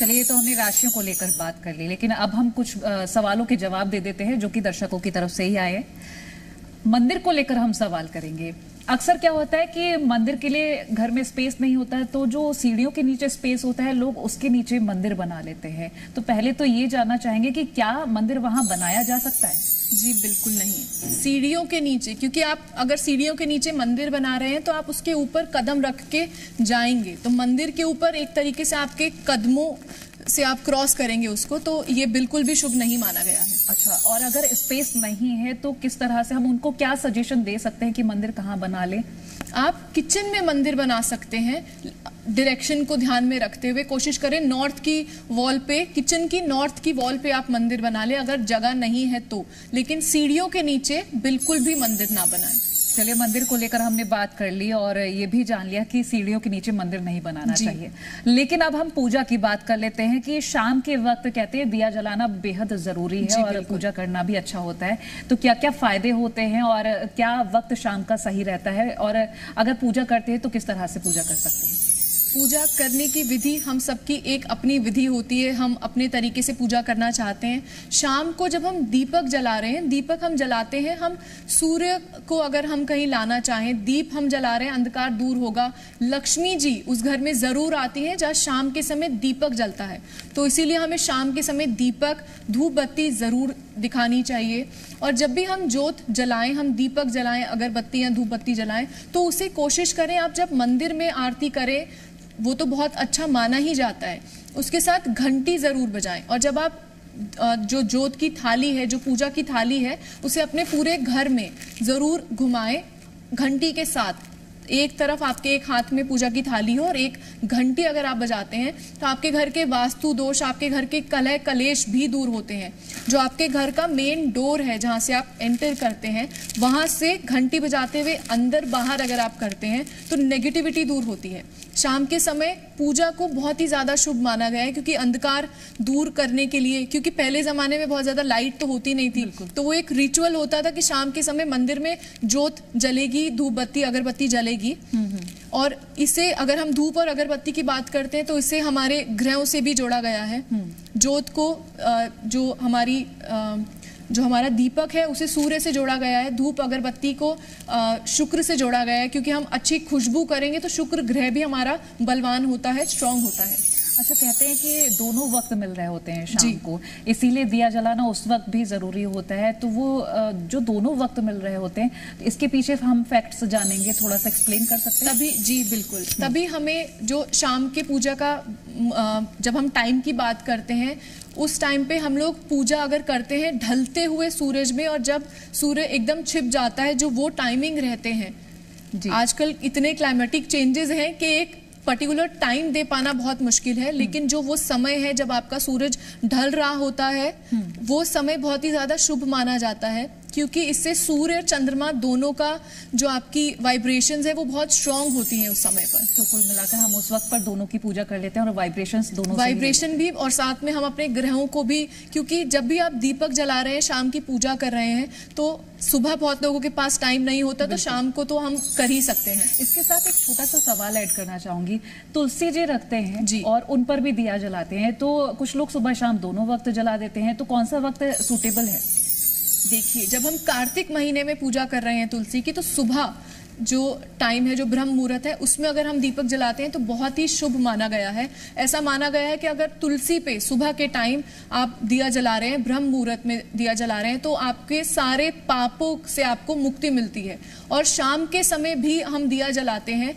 चलिए, ये तो हमने राशियों को लेकर बात कर ली, लेकिन अब हम कुछ सवालों के जवाब दे देते हैं जो कि दर्शकों की तरफ से ही आए हैं। मंदिर को लेकर हम सवाल करेंगे। अक्सर क्या होता है कि मंदिर के लिए घर में स्पेस नहीं होता है, तो जो सीढ़ियों के नीचे स्पेस होता है लोग उसके नीचे मंदिर बना लेते हैं। तो पहले तो ये जानना चाहेंगे कि क्या मंदिर वहां बनाया जा सकता है? जी बिल्कुल नहीं, सीढ़ियों के नीचे, क्योंकि आप अगर सीढ़ियों के नीचे मंदिर बना रहे हैं तो आप उसके ऊपर कदम रख के जाएंगे, तो मंदिर के ऊपर एक तरीके से आपके कदमों से आप क्रॉस करेंगे उसको, तो ये बिल्कुल भी शुभ नहीं माना गया है। अच्छा, और अगर स्पेस नहीं है तो किस तरह से हम उनको क्या सजेशन दे सकते हैं कि मंदिर कहाँ बना ले? आप किचन में मंदिर बना सकते हैं, डायरेक्शन को ध्यान में रखते हुए कोशिश करें नॉर्थ की वॉल पे, किचन की नॉर्थ की वॉल पे आप मंदिर बना ले अगर जगह नहीं है तो, लेकिन सीढ़ियों के नीचे बिल्कुल भी मंदिर ना बनाएं। चलिए, मंदिर को लेकर हमने बात कर ली और ये भी जान लिया कि सीढ़ियों के नीचे मंदिर नहीं बनाना चाहिए, लेकिन अब हम पूजा की बात कर लेते हैं कि शाम के वक्त कहते हैं दिया जलाना बेहद जरूरी है और पूजा करना भी अच्छा होता है। तो क्या क्या फायदे होते हैं और क्या वक्त शाम का सही रहता है, और अगर पूजा करते हैं तो किस तरह से पूजा कर सकते हैं? पूजा करने की विधि हम सबकी एक अपनी विधि होती है, हम अपने तरीके से पूजा करना चाहते हैं। शाम को जब हम दीपक जला रहे हैं, दीपक हम जलाते हैं, हम सूर्य को अगर हम कहीं लाना चाहें, दीप हम जला रहे हैं, अंधकार दूर होगा। लक्ष्मी जी उस घर में जरूर आती हैं जहाँ शाम के समय दीपक जलता है, तो इसीलिए हमें शाम के समय दीपक, धूप बत्ती जरूर दिखानी चाहिए। और जब भी हम जोत जलाएं, हम दीपक जलाएं, अगरबत्ती या धूप बत्ती जलाएं, तो उसे कोशिश करें आप जब मंदिर में आरती करें, वो तो बहुत अच्छा माना ही जाता है, उसके साथ घंटी जरूर बजाएं। और जब आप जो जोत की थाली है, जो पूजा की थाली है, उसे अपने पूरे घर में जरूर घुमाएं घंटी के साथ। एक तरफ आपके एक हाथ में पूजा की थाली हो और एक घंटी अगर आप बजाते हैं तो आपके घर के वास्तु दोष, आपके घर के कलह कलेश भी दूर होते हैं। जो आपके घर का मेन डोर है जहां से आप एंटर करते हैं, वहां से घंटी बजाते हुए अंदर बाहर अगर आप करते हैं तो नेगेटिविटी दूर होती है। शाम के समय पूजा को बहुत ही ज्यादा शुभ माना गया है, क्योंकि अंधकार दूर करने के लिए, क्योंकि पहले जमाने में बहुत ज्यादा लाइट तो होती नहीं थी, तो वो एक रिचुअल होता था कि शाम के समय मंदिर में जोत जलेगी, धूप बत्ती अगरबत्ती जलेगी। और इसे अगर हम धूप और अगरबत्ती की बात करते हैं तो इसे हमारे ग्रहों से भी जोड़ा गया है। जोत को जो हमारा दीपक है उसे सूर्य से जोड़ा गया है, धूप अगरबत्ती को शुक्र से जोड़ा गया है, क्योंकि हम अच्छी खुशबू करेंगे तो शुक्र ग्रह भी हमारा बलवान होता है, स्ट्रांग होता है। अच्छा, कहते हैं कि दोनों वक्त मिल रहे होते हैं शाम को, इसीलिए दिया जलाना उस वक्त भी जरूरी होता है। तो वो जो दोनों वक्त मिल रहे होते हैं, तो इसके पीछे हम फैक्ट्स जानेंगे, थोड़ा सा एक्सप्लेन कर सकते हैं? तभी जी बिल्कुल, तभी हमें जो शाम के पूजा का जब हम टाइम की बात करते हैं, उस टाइम पे हम लोग पूजा अगर करते हैं ढलते हुए सूरज में, और जब सूर्य एकदम छिप जाता है, जो वो टाइमिंग रहते हैं। आजकल इतने क्लाइमेटिक चेंजेस हैं कि एक पर्टिकुलर टाइम दे पाना बहुत मुश्किल है, लेकिन जो वो समय है जब आपका सूरज ढल रहा होता है, वो समय बहुत ही ज्यादा शुभ माना जाता है, क्योंकि इससे सूर्य और चंद्रमा दोनों का जो आपकी वाइब्रेशंस है वो बहुत स्ट्रांग होती हैं उस समय पर। तो कुल मिलाकर हम उस वक्त पर दोनों की पूजा कर लेते हैं और वाइब्रेशंस दोनों वाइब्रेशन भी, और साथ में हम अपने ग्रहों को भी, क्योंकि जब भी आप दीपक जला रहे हैं, शाम की पूजा कर रहे हैं, तो सुबह बहुत लोगों के पास टाइम नहीं होता, तो शाम को तो हम कर ही सकते हैं। इसके साथ एक छोटा सा सवाल ऐड करना चाहूंगी। तुलसी जी रखते हैं जी, और उन पर भी दिया जलाते हैं, तो कुछ लोग सुबह शाम दोनों वक्त जला देते हैं, तो कौन सा वक्त सूटेबल है? देखिए, जब हम कार्तिक महीने में पूजा कर रहे हैं तुलसी की, तो सुबह जो टाइम है, जो ब्रह्म मुहूर्त है, उसमें अगर हम दीपक जलाते हैं तो बहुत ही शुभ माना गया है। ऐसा माना गया है कि अगर तुलसी पे सुबह के टाइम आप दिया जला रहे हैं, ब्रह्म मुहूर्त में दिया जला रहे हैं, तो आपके सारे पापों से आपको मुक्ति मिलती है। और शाम के समय भी हम दिया जलाते हैं,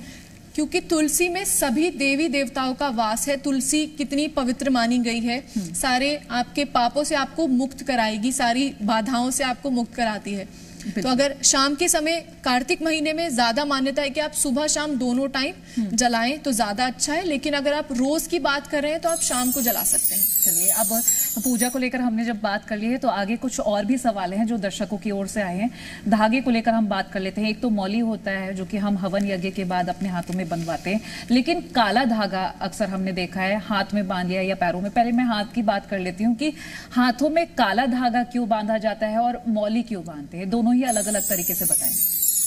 क्योंकि तुलसी में सभी देवी देवताओं का वास है। तुलसी कितनी पवित्र मानी गई है, सारे आपके पापों से आपको मुक्त कराएगी, सारी बाधाओं से आपको मुक्त कराती है। तो अगर शाम के समय कार्तिक महीने में ज्यादा मान्यता है कि आप सुबह शाम दोनों टाइम जलाएं तो ज्यादा अच्छा है, लेकिन अगर आप रोज की बात कर रहे हैं तो आप शाम को जला सकते हैं। चलिए, अब पूजा को लेकर हमने जब बात कर ली है तो आगे कुछ और भी सवाल हैं जो दर्शकों की ओर से आए हैं। धागे को लेकर हम बात कर लेते हैं। एक तो मौली होता है जो कि हम हवन यज्ञ के बाद अपने हाथों में बंधवाते हैं, लेकिन काला धागा अक्सर हमने देखा है हाथ में बांध लिया या पैरों में। पहले मैं हाथ की बात कर लेती हूँ कि हाथों में काला धागा क्यों बांधा जाता है और मौली क्यों बांधते हैं, दोनों ही अलग अलग तरीके से बताएं।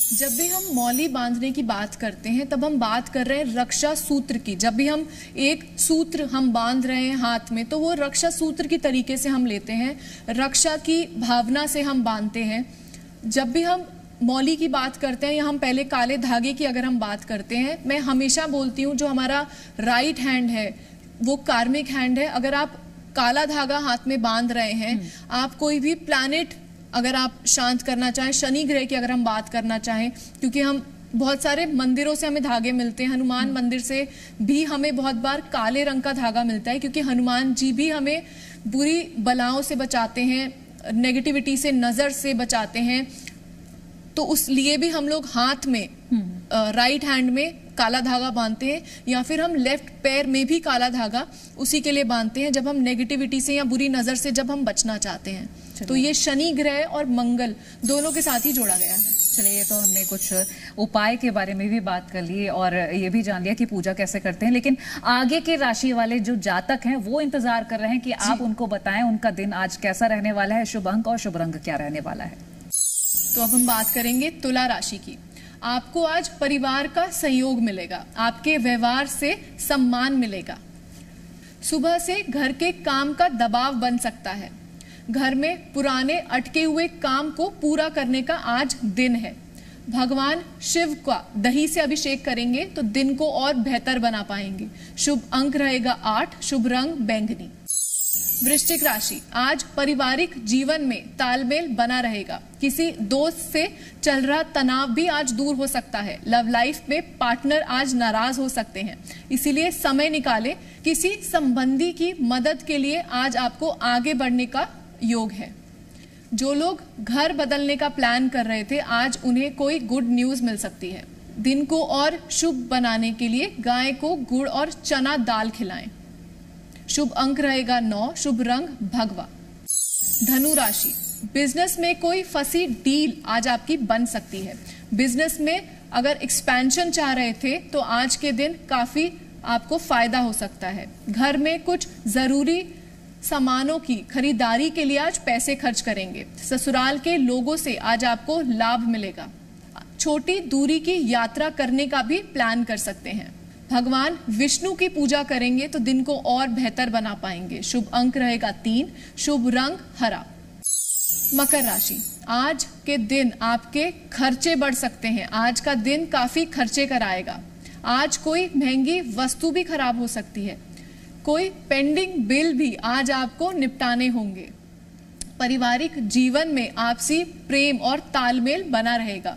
जब भी हम मौली बांधने की बात करते हैं तब हम बात कर रहे हैं रक्षा सूत्र की। जब भी हम एक सूत्र हम बांध रहे हैं हाथ में तो वो रक्षा सूत्र की तरीके से हम लेते हैं, रक्षा की भावना से हम बांधते हैं। जब भी हम मौली की बात करते हैं या हम पहले काले धागे की अगर हम बात करते हैं, मैं हमेशा बोलती हूँ जो हमारा राइट हैंड है वो कार्मिक हैंड है। अगर आप काला धागा हाथ में बांध रहे हैं, आप कोई भी प्लैनेट अगर आप शांत करना चाहें, शनि ग्रह की अगर हम बात करना चाहें, क्योंकि हम बहुत सारे मंदिरों से हमें धागे मिलते हैं, हनुमान मंदिर से भी हमें बहुत बार काले रंग का धागा मिलता है, क्योंकि हनुमान जी भी हमें बुरी बलाओं से बचाते हैं, नेगेटिविटी से, नजर से बचाते हैं। तो उस लिए भी हम लोग हाथ में राइट हैंड में काला धागा बांधते हैं, या फिर हम लेफ्ट पैर में भी काला धागा उसी के लिए बांधते हैं जब हम नेगेटिविटी से या बुरी नजर से जब हम बचना चाहते हैं। तो ये शनि ग्रह और मंगल दोनों के साथ ही जोड़ा गया है। चलिए, ये तो हमने कुछ उपाय के बारे में भी बात कर ली और ये भी जान लिया कि पूजा कैसे करते हैं, लेकिन आगे के राशि वाले जो जातक हैं वो इंतजार कर रहे हैं कि आप उनको बताएं उनका दिन आज कैसा रहने वाला है, शुभ अंक और शुभ रंग क्या रहने वाला है। तो अब हम बात करेंगे तुला राशि की। आपको आज परिवार का सहयोग मिलेगा, आपके व्यवहार से सम्मान मिलेगा। सुबह से घर के काम का दबाव बन सकता है। घर में पुराने अटके हुए काम को पूरा करने का आज दिन है। भगवान शिव का दही से अभिषेक करेंगे तो दिन को और बेहतर बना पाएंगे। शुभ अंक रहेगा 8, शुभ रंग बैंगनी। वृश्चिक राशि, आज पारिवारिक जीवन में तालमेल बना रहेगा। किसी दोस्त से चल रहा तनाव भी आज दूर हो सकता है। लव लाइफ में पार्टनर आज नाराज हो सकते हैं, इसीलिए समय निकालें। किसी संबंधी की मदद के लिए आज आपको आगे बढ़ने का योग है। जो लोग घर बदलने का प्लान कर रहे थे, आज उन्हें कोई गुड न्यूज मिल सकती है। दिन को और शुभ बनाने के लिए गाय को गुड़ और चना दाल खिलाएं। शुभ अंक रहेगा 9, शुभ रंग भगवा। धनु राशि, बिजनेस में कोई फंसी डील आज आपकी बन सकती है। बिजनेस में अगर एक्सपेंशन चाह रहे थे तो आज के दिन काफी आपको फायदा हो सकता है। घर में कुछ जरूरी सामानों की खरीदारी के लिए आज पैसे खर्च करेंगे। ससुराल के लोगों से आज आपको लाभ मिलेगा। छोटी दूरी की यात्रा करने का भी प्लान कर सकते हैं। भगवान विष्णु की पूजा करेंगे तो दिन को और बेहतर बना पाएंगे। शुभ अंक रहेगा 3, शुभ रंग हरा। मकर राशि, आज के दिन आपके खर्चे बढ़ सकते हैं। आज का दिन काफी खर्चे कराएगा। आज कोई महंगी वस्तु भी खराब हो सकती है। कोई पेंडिंग बिल भी आज आपको निपटाने होंगे। पारिवारिक जीवन में आपसी प्रेम और तालमेल बना रहेगा।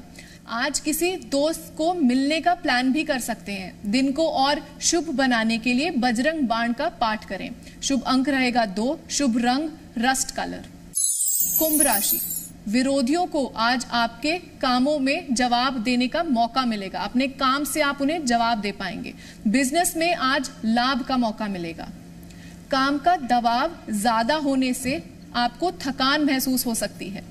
आज किसी दोस्त को मिलने का प्लान भी कर सकते हैं। दिन को और शुभ बनाने के लिए बजरंग बाण का पाठ करें। शुभ अंक रहेगा 2, शुभ रंग रस्ट कलर। कुंभ राशि, विरोधियों को आज आपके कामों में जवाब देने का मौका मिलेगा। अपने काम से आप उन्हें जवाब दे पाएंगे। बिजनेस में आज लाभ का मौका मिलेगा। काम का दबाव ज्यादा होने से आपको थकान महसूस हो सकती है।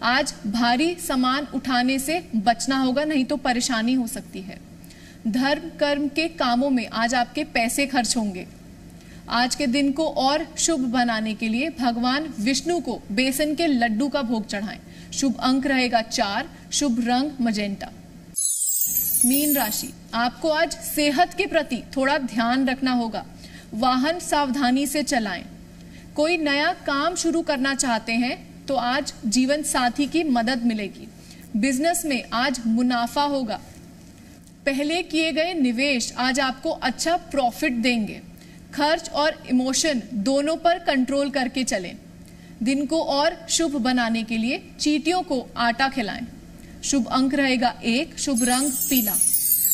आज भारी सामान उठाने से बचना होगा, नहीं तो परेशानी हो सकती है। धर्म कर्म के कामों में आज आपके पैसे खर्च होंगे। आज के दिन को और शुभ बनाने के लिए भगवान विष्णु को बेसन के लड्डू का भोग चढ़ाएं। शुभ अंक रहेगा 4, शुभ रंग मजेंटा। मीन राशि, आपको आज सेहत के प्रति थोड़ा ध्यान रखना होगा। वाहन सावधानी से चलाएं। कोई नया काम शुरू करना चाहते हैं तो आज जीवन साथी की मदद मिलेगी। बिजनेस में आज मुनाफा होगा। पहले किए गए निवेश आज आपको अच्छा प्रॉफिट देंगे। खर्च और इमोशन दोनों पर कंट्रोल करके चलें। दिन को और शुभ बनाने के लिए चींटियों को आटा खिलाएं। शुभ अंक रहेगा 1, शुभ रंग पीला।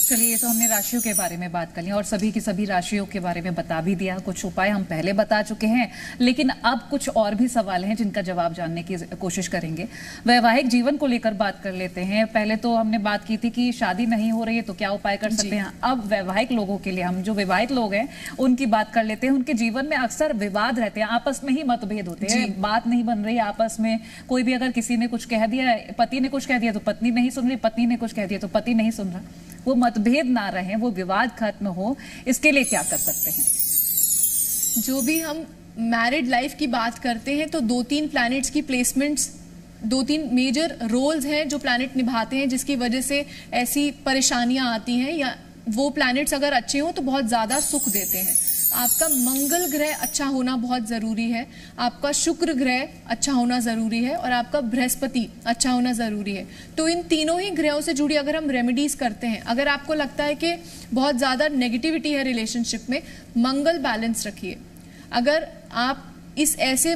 चलिए, ये तो हमने राशियों के बारे में बात कर ली और सभी की सभी राशियों के बारे में बता भी दिया। कुछ उपाय हम पहले बता चुके हैं, लेकिन अब कुछ और भी सवाल हैं जिनका जवाब जानने की कोशिश करेंगे। वैवाहिक जीवन को लेकर बात कर लेते हैं। पहले तो हमने बात की थी कि शादी नहीं हो रही है तो क्या उपाय कर सकते हैं। अब वैवाहिक लोगों के लिए, हम जो विवाहित लोग हैं उनकी बात कर लेते हैं। उनके जीवन में अक्सर विवाद रहते हैं, आपस में ही मतभेद होते हैं, बात नहीं बन रही आपस में। कोई भी अगर किसी ने कुछ कह दिया, पति ने कुछ कह दिया तो पत्नी नहीं सुन रही, पत्नी ने कुछ कह दिया तो पति नहीं सुन रहा। वो मतभेद ना रहे, वो विवाद खत्म हो, इसके लिए क्या कर सकते हैं? जो भी हम मैरिड लाइफ की बात करते हैं तो 2-3 प्लैनेट्स की प्लेसमेंट्स दो तीन मेजर रोल्स हैं जो प्लैनेट निभाते हैं जिसकी वजह से ऐसी परेशानियां आती हैं, या वो प्लैनेट्स अगर अच्छे हों तो बहुत ज़्यादा सुख देते हैं। आपका मंगल ग्रह अच्छा होना बहुत ज़रूरी है, आपका शुक्र ग्रह अच्छा होना ज़रूरी है, और आपका बृहस्पति अच्छा होना ज़रूरी है। तो इन तीनों ही ग्रहों से जुड़ी अगर हम रेमेडीज़ करते हैं, अगर आपको लगता है कि बहुत ज़्यादा नेगेटिविटी है रिलेशनशिप में, मंगल बैलेंस रखिए। अगर आप इस ऐसे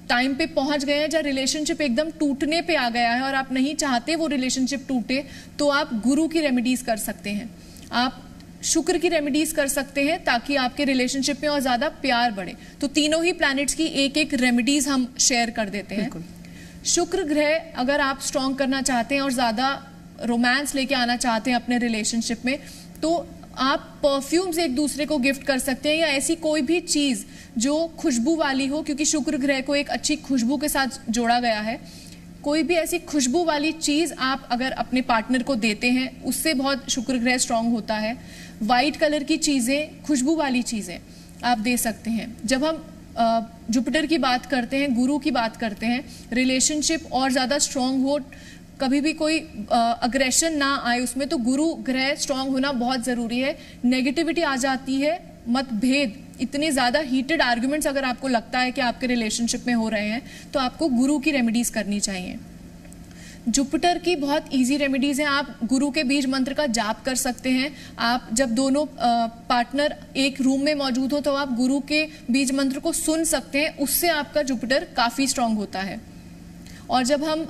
टाइम पे पहुंच गए हैं जब रिलेशनशिप एकदम टूटने पे आ गया है और आप नहीं चाहते वो रिलेशनशिप टूटे, तो आप गुरु की रेमेडीज कर सकते हैं, आप शुक्र की रेमेडीज कर सकते हैं ताकि आपके रिलेशनशिप में और ज्यादा प्यार बढ़े। तो तीनों ही प्लैनेट्स की एक एक रेमेडीज हम शेयर कर देते हैं। शुक्र ग्रह अगर आप स्ट्रॉन्ग करना चाहते हैं और ज्यादा रोमांस लेके आना चाहते हैं अपने रिलेशनशिप में, तो आप परफ्यूम्स एक दूसरे को गिफ्ट कर सकते हैं, या ऐसी कोई भी चीज जो खुशबू वाली हो, क्योंकि शुक्र ग्रह को एक अच्छी खुशबू के साथ जोड़ा गया है। कोई भी ऐसी खुशबू वाली चीज आप अगर अपने पार्टनर को देते हैं, उससे बहुत शुक्र ग्रह स्ट्रांग होता है। वाइट कलर की चीजें, खुशबू वाली चीजें आप दे सकते हैं। जब हम जुपिटर की बात करते हैं, गुरु की बात करते हैं, रिलेशनशिप और ज्यादा स्ट्रांग हो, कभी भी कोई अग्रेशन ना आए उसमें, तो गुरु ग्रह स्ट्रांग होना बहुत जरूरी है। नेगेटिविटी आ जाती है, मतभेद, इतने ज्यादा हीटेड आर्गुमेंट्स अगर आपको लगता है कि आपके रिलेशनशिप में हो रहे हैं, तो आपको गुरु की रेमेडीज करनी चाहिए। जुपिटर की बहुत इजी रेमेडीज हैं। आप गुरु के बीज मंत्र का जाप कर सकते हैं। आप जब दोनों पार्टनर एक रूम में मौजूद हो तो आप गुरु के बीज मंत्र को सुन सकते हैं, उससे आपका जुपिटर काफी स्ट्रांग होता है। और जब हम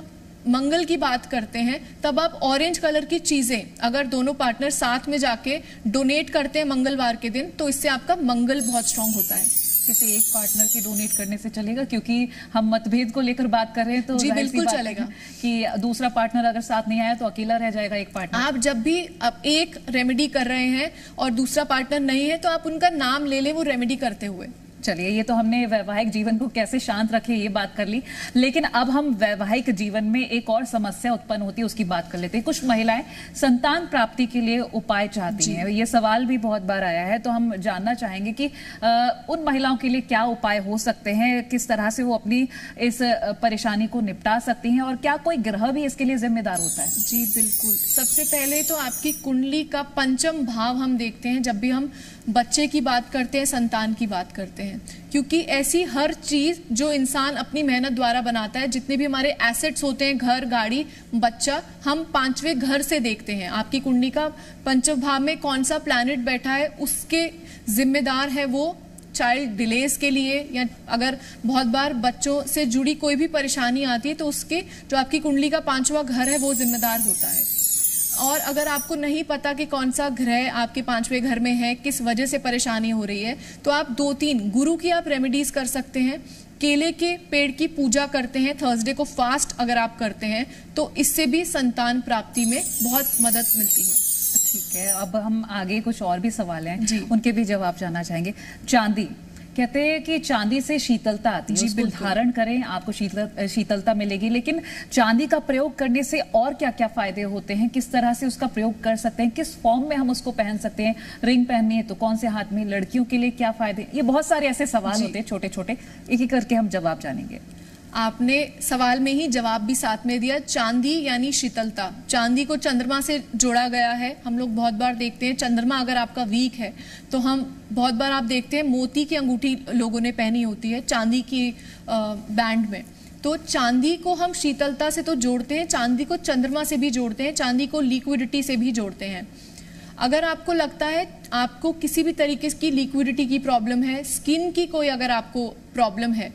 मंगल की बात करते हैं, तब आप ऑरेंज कलर की चीजें अगर दोनों पार्टनर साथ में जाके डोनेट करते हैं मंगलवार के दिन, तो इससे आपका मंगल बहुत स्ट्रांग होता है। किसी एक पार्टनर के डोनेट करने से चलेगा? क्योंकि हम मतभेद को लेकर बात कर रहे हैं, तो जी बिल्कुल चलेगा कि दूसरा पार्टनर अगर साथ नहीं आया तो अकेला रह जाएगा एक पार्टनर। आप जब भी अब एक रेमेडी कर रहे हैं और दूसरा पार्टनर नहीं है, तो आप उनका नाम ले लें वो रेमेडी करते हुए। चलिए, ये तो हमने वैवाहिक जीवन को कैसे शांत रखे ये बात कर ली, लेकिन अब हम वैवाहिक जीवन में एक और समस्या उत्पन्न होती है उसकी बात कर लेते हैं। कुछ महिलाएं संतान प्राप्ति के लिए उपाय चाहती हैं, ये सवाल भी बहुत बार आया है, तो हम जानना चाहेंगे कि उन महिलाओं के लिए क्या उपाय हो सकते हैं, किस तरह से वो अपनी इस परेशानी को निपटा सकती हैं, और क्या कोई ग्रह भी इसके लिए जिम्मेदार होता है? जी बिल्कुल। सबसे पहले तो आपकी कुंडली का पंचम भाव हम देखते हैं जब भी हम बच्चे की बात करते हैं, संतान की बात करते हैं, क्योंकि ऐसी हर चीज जो इंसान अपनी मेहनत द्वारा बनाता है, जितने भी हमारे एसेट्स होते हैं, घर, गाड़ी, बच्चा, हम पांचवें घर से देखते हैं। आपकी कुंडली का पंचम भाव में कौन सा प्लैनेट बैठा है, उसके जिम्मेदार है वो चाइल्ड डिलेज के लिए, या अगर बहुत बार बच्चों से जुड़ी कोई भी परेशानी आती है तो उसके जो आपकी कुंडली का पांचवा घर है वो जिम्मेदार होता है। और अगर आपको नहीं पता कि कौन सा ग्रह आपके पांचवें घर में है, किस वजह से परेशानी हो रही है, तो आप 2-3 गुरु की आप रेमेडीज कर सकते हैं। केले के पेड़ की पूजा करते हैं, थर्सडे को फास्ट अगर आप करते हैं, तो इससे भी संतान प्राप्ति में बहुत मदद मिलती है। ठीक है, अब हम आगे कुछ और भी सवाल हैं, उनके भी जवाब जानना चाहेंगे। चांदी, कहते हैं कि चांदी से शीतलता आती है, उसको धारण करें आपको शीतलता मिलेगी, लेकिन चांदी का प्रयोग करने से और क्या क्या फायदे होते हैं, किस तरह से उसका प्रयोग कर सकते हैं, किस फॉर्म में हम उसको पहन सकते हैं? रिंग पहननी है तो कौन से हाथ में? लड़कियों के लिए क्या फायदे? ये बहुत सारे ऐसे सवाल होते हैं छोटे छोटे, एक एक करके हम जवाब जानेंगे। आपने सवाल में ही जवाब भी साथ में दिया। चांदी यानी शीतलता, चांदी को चंद्रमा से जोड़ा गया है। हम लोग बहुत बार देखते हैं चंद्रमा अगर आपका वीक है तो हम बहुत बार आप देखते हैं मोती की अंगूठी लोगों ने पहनी होती है चांदी की बैंड में। तो चांदी को हम शीतलता से तो जोड़ते हैं, चांदी को चंद्रमा से भी जोड़ते हैं, चांदी को लिक्विडिटी से भी जोड़ते हैं। अगर आपको लगता है आपको किसी भी तरीके की लिक्विडिटी की प्रॉब्लम है, स्किन की कोई अगर आपको प्रॉब्लम है,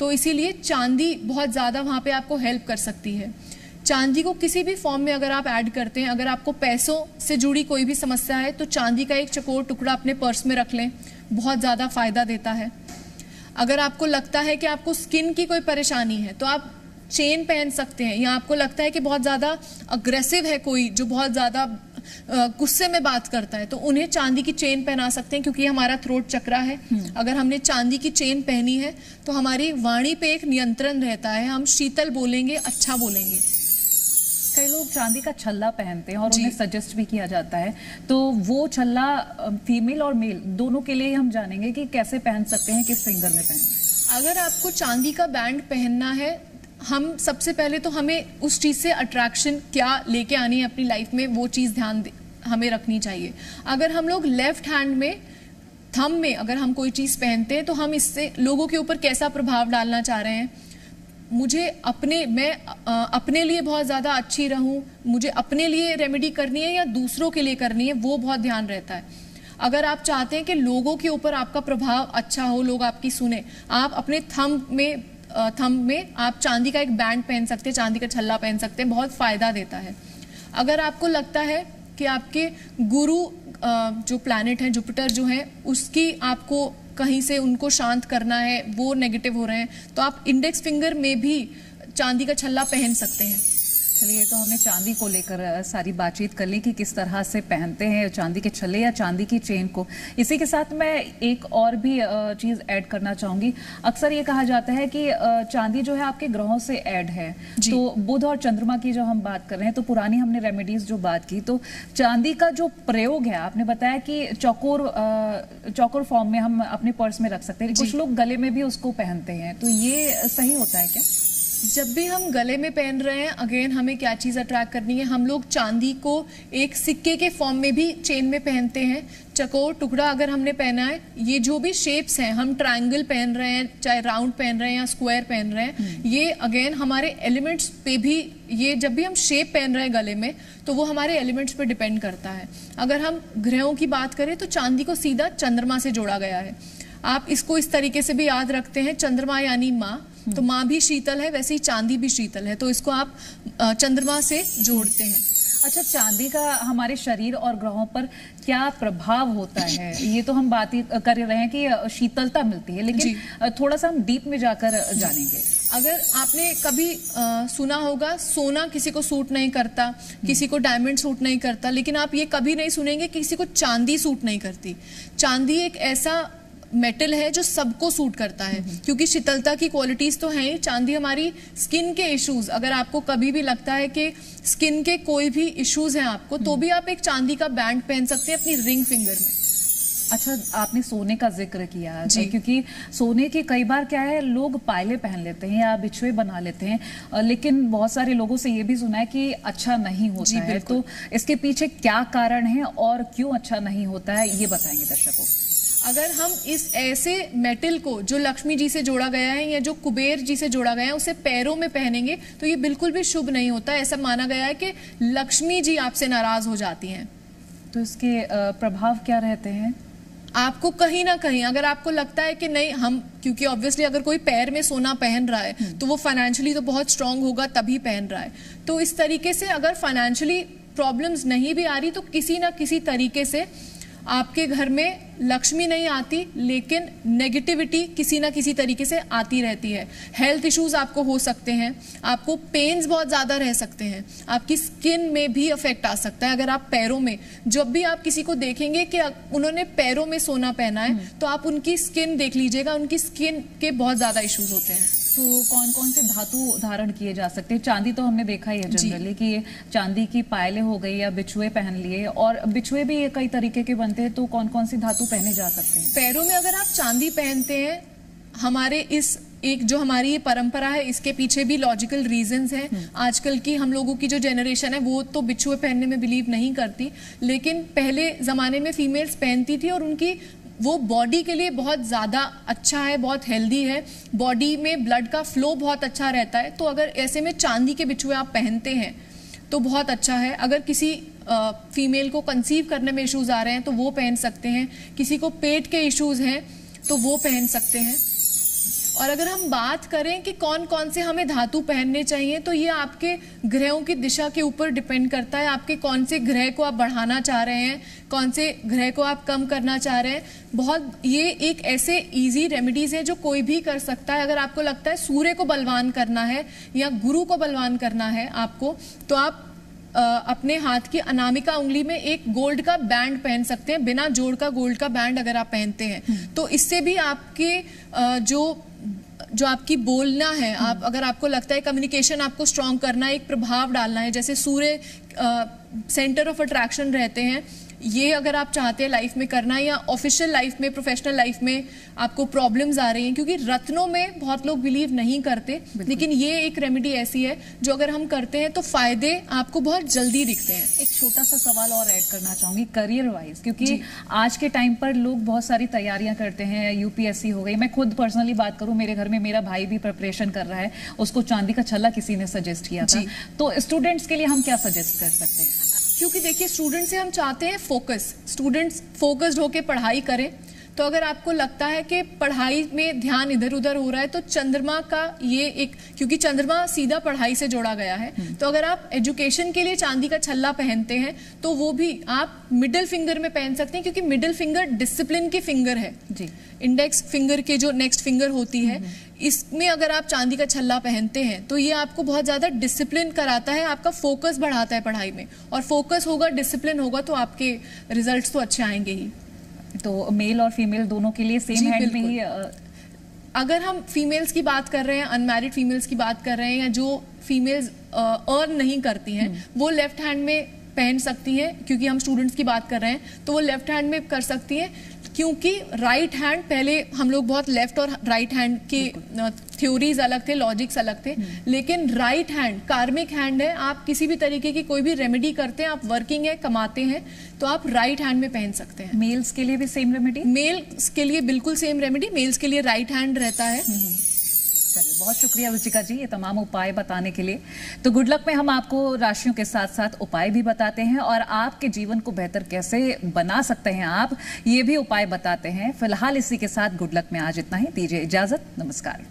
तो इसीलिए चांदी बहुत ज़्यादा वहाँ पे आपको हेल्प कर सकती है। चांदी को किसी भी फॉर्म में अगर आप ऐड करते हैं, अगर आपको पैसों से जुड़ी कोई भी समस्या है तो चांदी का एक चकोर टुकड़ा अपने पर्स में रख लें, बहुत ज़्यादा फायदा देता है। अगर आपको लगता है कि आपको स्किन की कोई परेशानी है तो आप चेन पहन सकते हैं, या आपको लगता है कि बहुत ज़्यादा अग्रेसिव है कोई जो बहुत ज़्यादा गुस्से में बात करता है, तो उन्हें चांदी की चेन पहना सकते हैं, क्योंकि हमारा थ्रोट चक्रा है। अगर हमने चांदी की चेन पहनी है तो हमारी वाणी पे एक नियंत्रण रहता है, हम शीतल बोलेंगे, अच्छा बोलेंगे। कई लोग चांदी का छल्ला पहनते हैं और उन्हें सजेस्ट भी किया जाता है, तो वो छल्ला फीमेल और मेल दोनों के लिए हम जानेंगे कि कैसे पहन सकते हैं, किस फिंगर में पहने। अगर आपको चांदी का बैंड पहनना है, हम सबसे पहले तो हमें उस चीज़ से अट्रैक्शन क्या लेके आनी है अपनी लाइफ में, वो चीज़ हमें रखनी चाहिए। अगर हम लोग लेफ्ट हैंड में थंब में अगर हम कोई चीज़ पहनते हैं तो हम इससे लोगों के ऊपर कैसा प्रभाव डालना चाह रहे हैं। मैं अपने लिए बहुत ज़्यादा अच्छी रहूं, मुझे अपने लिए रेमेडी करनी है या दूसरों के लिए करनी है, वो बहुत ध्यान रहता है। अगर आप चाहते हैं कि लोगों के ऊपर आपका प्रभाव अच्छा हो, लोग आपकी सुने, आप अपने थंब में आप चांदी का एक बैंड पहन सकते हैं, चांदी का छल्ला पहन सकते हैं, बहुत फायदा देता है। अगर आपको लगता है कि आपके गुरु जो प्लैनेट है, जुपिटर जो है, उसकी आपको कहीं से उनको शांत करना है, वो नेगेटिव हो रहे हैं, तो आप इंडेक्स फिंगर में भी चांदी का छल्ला पहन सकते हैं। चलिए, तो हमने चांदी को लेकर सारी बातचीत कर ली कि किस तरह से पहनते हैं चांदी के छल्ले या चांदी की चेन को। इसी के साथ मैं एक और भी चीज़ ऐड करना चाहूँगी। अक्सर ये कहा जाता है कि चांदी जो है आपके ग्रहों से ऐड है, तो बुध और चंद्रमा की जो हम बात कर रहे हैं, तो पुरानी हमने रेमेडीज जो बात की, तो चांदी का जो प्रयोग है, आपने बताया कि चौकोर फॉर्म में हम अपने पर्स में रख सकते हैं, कुछ लोग गले में भी उसको पहनते हैं, तो ये सही होता है क्या? जब भी हम गले में पहन रहे हैं, अगेन हमें क्या चीज़ अट्रैक्ट करनी है, हम लोग चांदी को एक सिक्के के फॉर्म में भी चेन में पहनते हैं। चकोर टुकड़ा अगर हमने पहना है, ये जो भी शेप्स हैं, हम ट्रायंगल पहन रहे हैं, चाहे राउंड पहन रहे हैं या स्क्वायर पहन रहे हैं, ये अगेन हमारे एलिमेंट्स पे भी, ये जब भी हम शेप पहन रहे हैं गले में, तो वो हमारे एलिमेंट्स पे डिपेंड करता है। अगर हम ग्रहों की बात करें तो चांदी को सीधा चंद्रमा से जोड़ा गया है। आप इसको इस तरीके से भी याद रखते हैं, चंद्रमा यानी माँ, तो माँ भी शीतल है, वैसे ही चांदी भी शीतल है, तो इसको आप चंद्रमा से जोड़ते हैं। अच्छा, चांदी का हमारे शरीर और ग्रहों पर क्या प्रभाव होता है? ये तो हम बात ही कर रहे हैं कि शीतलता मिलती है, लेकिन थोड़ा सा हम डीप में जाकर जानेंगे। अगर आपने कभी सुना होगा, सोना किसी को सूट नहीं करता, किसी को डायमंड सूट नहीं करता, लेकिन आप ये कभी नहीं सुनेंगे किसी को चांदी सूट नहीं करती। चांदी एक ऐसा मेटल है जो सबको सूट करता है, क्योंकि शीतलता की क्वालिटीज तो हैं। चांदी हमारी स्किन के इश्यूज, अगर आपको कभी भी लगता है कि स्किन के कोई भी इश्यूज हैं आपको, तो भी आप एक चांदी का बैंड पहन सकते हैं अपनी रिंग फिंगर में। अच्छा, आपने सोने का जिक्र किया, क्योंकि सोने के कई बार क्या है, लोग पायले पहन लेते हैं या बिछुए बना लेते हैं, लेकिन बहुत सारे लोगों से ये भी सुना है कि अच्छा नहीं होता है। तो इसके पीछे क्या कारण है और क्यों अच्छा नहीं होता है, ये बताएंगे दर्शकों। अगर हम इस ऐसे मेटल को जो लक्ष्मी जी से जोड़ा गया है या जो कुबेर जी से जोड़ा गया है, उसे पैरों में पहनेंगे तो ये बिल्कुल भी शुभ नहीं होता। ऐसा माना गया है कि लक्ष्मी जी आपसे नाराज हो जाती हैं। तो इसके प्रभाव क्या रहते हैं? आपको कहीं ना कहीं, अगर आपको लगता है कि नहीं, हम, क्योंकि ऑब्वियसली अगर कोई पैर में सोना पहन रहा है तो वो फाइनेंशियली तो बहुत स्ट्रांग होगा, तभी पहन रहा है। तो इस तरीके से अगर फाइनेंशियली प्रॉब्लम्स नहीं भी आ रही, तो किसी ना किसी तरीके से आपके घर में लक्ष्मी नहीं आती, लेकिन नेगेटिविटी किसी ना किसी तरीके से आती रहती है। हेल्थ इश्यूज आपको हो सकते हैं, आपको पेन्स बहुत ज़्यादा रह सकते हैं, आपकी स्किन में भी अफेक्ट आ सकता है। अगर आप पैरों में, जब भी आप किसी को देखेंगे कि उन्होंने पैरों में सोना पहना है, तो आप उनकी स्किन देख लीजिएगा, उनकी स्किन के बहुत ज़्यादा इश्यूज होते हैं। तो कौन कौन से धातु धारण किए जा सकते हैं? चांदी तो हमने देखा ही है जनरली कि चांदी की पायलें हो गई या बिछुए पहन लिए, और बिछुए भी कई तरीके के बनते हैं, तो कौन कौन सी धातु पहने जा सकते हैं? पैरों में अगर आप चांदी पहनते हैं, हमारे इस एक जो हमारी ये परंपरा है, इसके पीछे भी लॉजिकल रीजंस हैं। आजकल की हम लोगों की जो जनरेशन है वो तो बिछुए पहनने में बिलीव नहीं करती, लेकिन पहले जमाने में फीमेल्स पहनती थी और उनकी वो बॉडी के लिए बहुत ज़्यादा अच्छा है, बहुत हेल्दी है, बॉडी में ब्लड का फ्लो बहुत अच्छा रहता है। तो अगर ऐसे में चांदी के बिछुए आप पहनते हैं तो बहुत अच्छा है। अगर किसी फीमेल को कंसीव करने में इश्यूज आ रहे हैं तो वो पहन सकते हैं, किसी को पेट के इश्यूज हैं तो वो पहन सकते हैं। और अगर हम बात करें कि कौन कौन से हमें धातु पहनने चाहिए, तो ये आपके ग्रहों की दिशा के ऊपर डिपेंड करता है। आपके कौन से ग्रह को आप बढ़ाना चाह रहे हैं, कौन से ग्रह को आप कम करना चाह रहे हैं। बहुत ये एक ऐसे इजी रेमेडीज है जो कोई भी कर सकता है। अगर आपको लगता है सूर्य को बलवान करना है या गुरु को बलवान करना है आपको, तो आप अपने हाथ की अनामिका उंगली में एक गोल्ड का बैंड पहन सकते हैं। बिना जोड़ का गोल्ड का बैंड अगर आप पहनते हैं तो इससे भी आपके जो आपकी बोलना है, आप अगर आपको लगता है कम्युनिकेशन आपको स्ट्रांग करना है, एक प्रभाव डालना है, जैसे सूर्य सेंटर ऑफ अट्रैक्शन रहते हैं, ये अगर आप चाहते हैं लाइफ में करना, या ऑफिशियल लाइफ में, प्रोफेशनल लाइफ में आपको प्रॉब्लम्स आ रही हैं, क्योंकि रत्नों में बहुत लोग बिलीव नहीं करते, लेकिन ये एक रेमेडी ऐसी है जो अगर हम करते हैं तो फायदे आपको बहुत जल्दी दिखते हैं। एक छोटा सा सवाल और ऐड करना चाहूंगी करियर वाइज, क्योंकि आज के टाइम पर लोग बहुत सारी तैयारियां करते हैं, यूपीएससी हो गई, मैं खुद पर्सनली बात करूं, मेरे घर में मेरा भाई भी प्रिपरेशन कर रहा है, उसको चांदी का छल्ला किसी ने सजेस्ट किया था, तो स्टूडेंट्स के लिए हम क्या सजेस्ट कर सकते हैं? क्योंकि देखिए स्टूडेंट से हम चाहते हैं फोकस, स्टूडेंट्स फोकस्ड होकर पढ़ाई करें। तो अगर आपको लगता है कि पढ़ाई में ध्यान इधर उधर हो रहा है, तो चंद्रमा का ये एक, क्योंकि चंद्रमा सीधा पढ़ाई से जोड़ा गया है, तो अगर आप एजुकेशन के लिए चांदी का छल्ला पहनते हैं तो वो भी आप मिडिल फिंगर में पहन सकते हैं, क्योंकि मिडिल फिंगर डिसिप्लिन की फिंगर है जी। इंडेक्स फिंगर के जो नेक्स्ट फिंगर होती है, इसमें अगर आप चांदी का छल्ला पहनते हैं तो ये आपको बहुत ज्यादा डिसिप्लिन कराता है, आपका फोकस बढ़ाता है पढ़ाई में, और फोकस होगा, डिसिप्लिन होगा, तो आपके रिजल्ट्स तो अच्छे आएंगे ही। तो मेल और फीमेल दोनों के लिए सेम हैंड में ही अगर हम फीमेल्स की बात कर रहे हैं, अनमैरिड फीमेल्स की बात कर रहे हैं, या जो फीमेल्स अर्न नहीं करती हैं, वो लेफ्ट हैंड में पहन सकती हैं, क्योंकि हम स्टूडेंट्स की बात कर रहे हैं तो वो लेफ्ट हैंड में कर सकती हैं, क्योंकि राइट हैंड, पहले हम लोग बहुत लेफ्ट और राइट हैंड के थ्योरीज अलग थे, लॉजिक्स अलग थे, लेकिन राइट हैंड कार्मिक हैंड है। आप किसी भी तरीके की कोई भी रेमेडी करते हैं, आप वर्किंग है, कमाते हैं, तो आप राइट हैंड में पहन सकते हैं। मेल्स के लिए भी सेम रेमेडी? मेल्स के लिए बिल्कुल सेम रेमेडी, मेल्स के लिए राइट हैंड रहता है। चलिए, बहुत शुक्रिया रुचिका जी ये तमाम उपाय बताने के लिए। तो गुड लक में हम आपको राशियों के साथ साथ उपाय भी बताते हैं, और आपके जीवन को बेहतर कैसे बना सकते हैं आप, ये भी उपाय बताते हैं। फिलहाल इसी के साथ गुड लक में आज इतना ही, दीजिए इजाजत, नमस्कार।